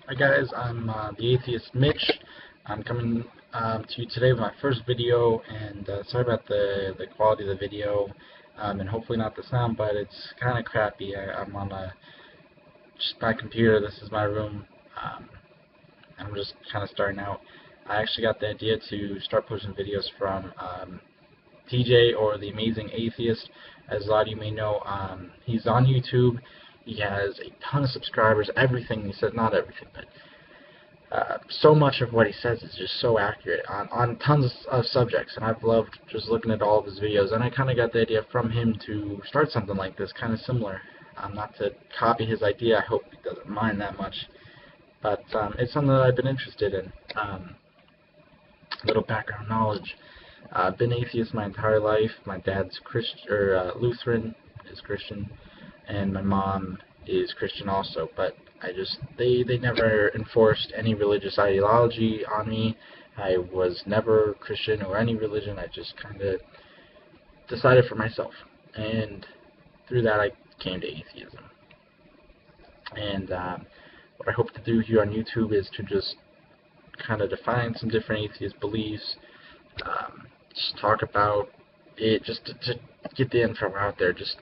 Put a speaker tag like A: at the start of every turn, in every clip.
A: Hi guys, I'm the Atheist Mitch. I'm coming to you today with my first video, and sorry about the quality of the video, and hopefully not the sound, but it's kind of crappy. I'm on just my computer. This is my room. I'm just kind of starting out. I actually got the idea to start posting videos from TJ, or the Amazing Atheist. As a lot of you may know, he's on YouTube. He has a ton of subscribers. Everything he says, not everything, but so much of what he says is just so accurate on tons of subjects, and I've loved just looking at all of his videos, and I kind of got the idea from him to start something like this, kind of similar. Not to copy his idea, I hope he doesn't mind that much, but it's something that I've been interested in. Little background knowledge. I've been atheist my entire life. My dad's Lutheran, is Christian, and my mom is Christian also, but they never enforced any religious ideology on me. I was never Christian or any religion. I just kind of decided for myself, and through that I came to atheism. And what I hope to do here on YouTube is to just kind of define some different atheist beliefs, just talk about it, just to get the info out there, just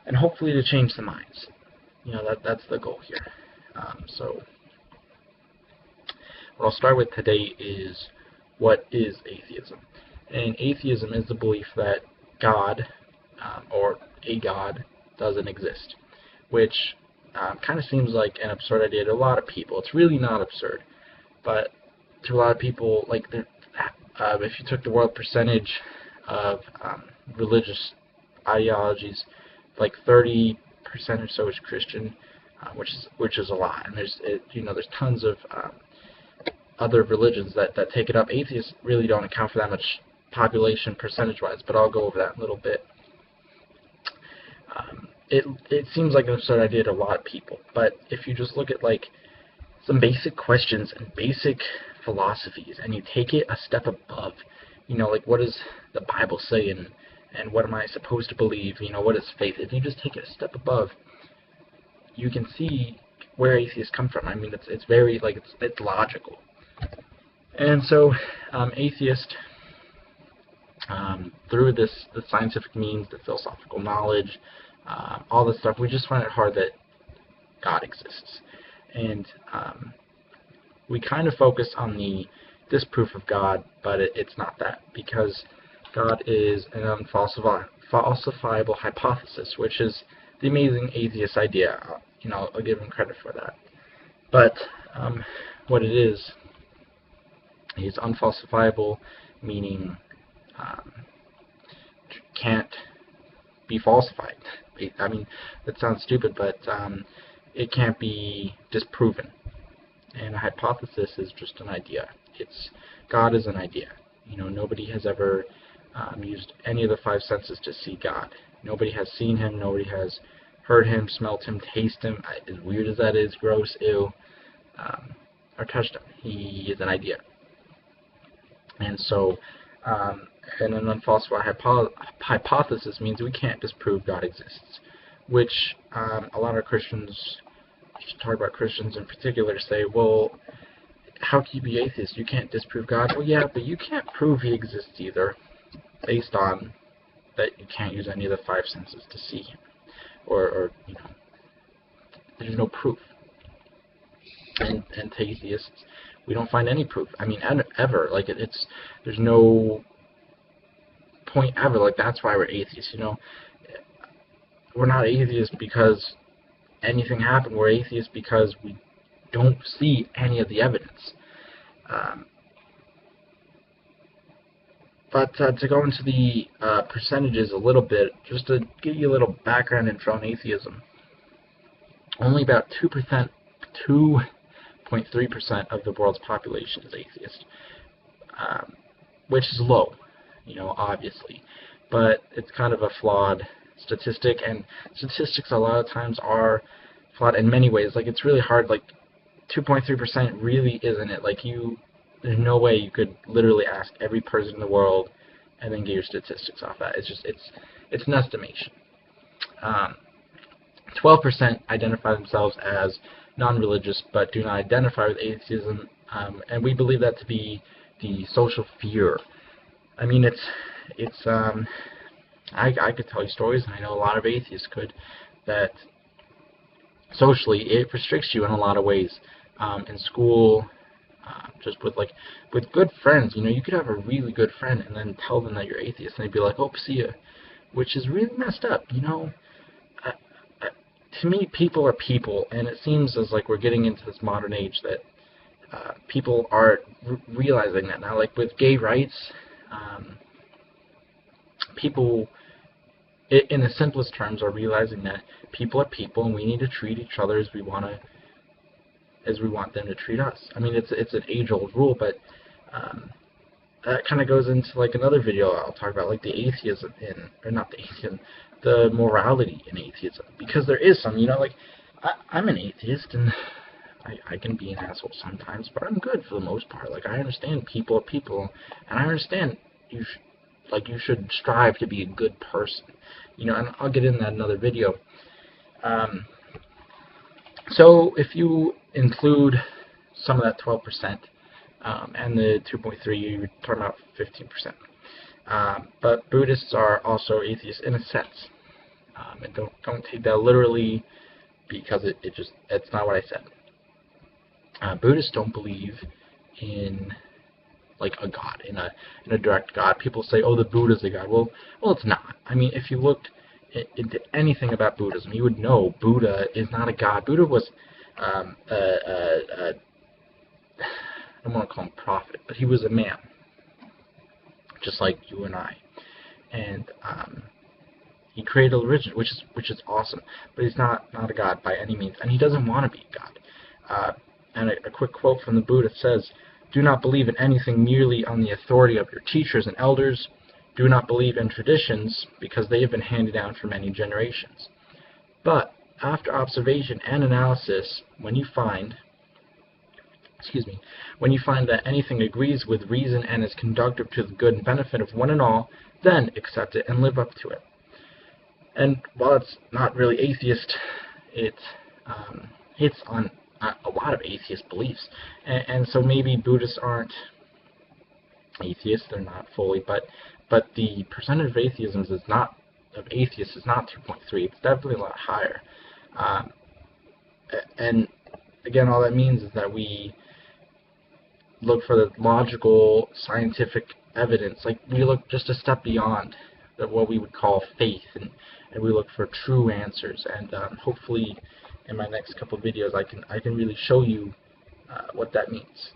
A: and hopefully to change the minds. You know, that's the goal here. So what I'll start with today is, what is atheism? And atheism is the belief that God, or a God, doesn't exist, which kind of seems like an absurd idea to a lot of people. It's really not absurd, but to a lot of people, like if you took the world percentage of religious ideologies, like 30% or so is Christian, which is a lot, and there's tons of other religions that take it up. Atheists really don't account for that much population percentage-wise, but I'll go over that in a little bit. It seems like an absurd idea to a lot of people, but if you just look at like some basic questions and basic philosophies, and you take it a step above, like what does the Bible say, and what am I supposed to believe? What is faith? If you just take it a step above, you can see where atheists come from. I mean, it's very, like, it's logical. And so, atheists, through the scientific means, the philosophical knowledge, all this stuff, we just find it hard that God exists. And we kind of focus on the disproof of God, but it's not that, because God is an unfalsifiable hypothesis, which is the Amazing Atheist idea. I'll give him credit for that. But what it is unfalsifiable, meaning can't be falsified. I mean, that sounds stupid, but it can't be disproven. And a hypothesis is just an idea. God is an idea. Nobody has ever used any of the five senses to see God. Nobody has seen him, nobody has heard him, smelt him, tasted him, as weird as that is, gross, ew, or touched him. He is an idea. And so, and an unfalsifiable hypothesis means we can't disprove God exists, which a lot of Christians, if you talk about Christians in particular, say, well, how can you be atheist? You can't disprove God. Well, yeah, but you can't prove he exists either, based on that you can't use any of the five senses to see him, or there's no proof. And to atheists, we don't find any proof. I mean, ever. Like there's no point ever. Like, that's why we're atheists. We're not atheists because anything happened. We're atheists because we don't see any of the evidence. But to go into the percentages a little bit, just to give you a little background info on atheism, only about 2.3% of the world's population is atheist, which is low, obviously. But it's kind of a flawed statistic, and statistics a lot of times are flawed in many ways. Like, it's really hard, like, 2.3% really isn't it. Like, there's no way you could literally ask every person in the world and then get your statistics off that. It's an estimation. 12% identify themselves as non-religious but do not identify with atheism, and we believe that to be the social fear. I mean, I could tell you stories, and I know a lot of atheists could, that socially it restricts you in a lot of ways. In school, just with good friends, you could have a really good friend and then tell them that you're atheist, and they'd be like, "Oh, see ya," which is really messed up. To me, people are people, and it seems as like we're getting into this modern age that people are realizing that now. Like with gay rights, people, in the simplest terms, are realizing that people are people, and we need to treat each other as we want them to treat us. I mean, it's an age-old rule, but that kind of goes into like another video I'll talk about, like the atheism or not the atheism, the morality in atheism, because there is some, like I'm an atheist, and I can be an asshole sometimes, but I'm good for the most part. Like, I understand people are people, and I understand you should strive to be a good person, and I'll get into that in another video. So if you include some of that 12%, and the 2.3, you're talking about 15%. But Buddhists are also atheists in a sense, and don't take that literally, because it's not what I said. Buddhists don't believe in like a god, in a direct god. People say, "Oh, the Buddha's a god." Well, it's not. I mean, if you looked into anything about Buddhism, you would know Buddha is not a god. Buddha was I don't want to call him prophet, but he was a man, just like you and I, and he created a religion, which is awesome. But he's not a god by any means, and he doesn't want to be a god. And a quick quote from the Buddha says, "Do not believe in anything merely on the authority of your teachers and elders. Do not believe in traditions, because they have been handed down for many generations. But after observation and analysis, when you find that anything agrees with reason and is conducive to the good and benefit of one and all, then accept it and live up to it." And while it's not really atheist, it hits on a lot of atheist beliefs, and so maybe Buddhists aren't atheists; they're not fully, but the percentage of atheists is not 2.3. It's definitely a lot higher. And again, all that means is that we look for the logical, scientific evidence. Like, we look just a step beyond what we would call faith, and we look for true answers. And hopefully, in my next couple of videos, I can really show you what that means.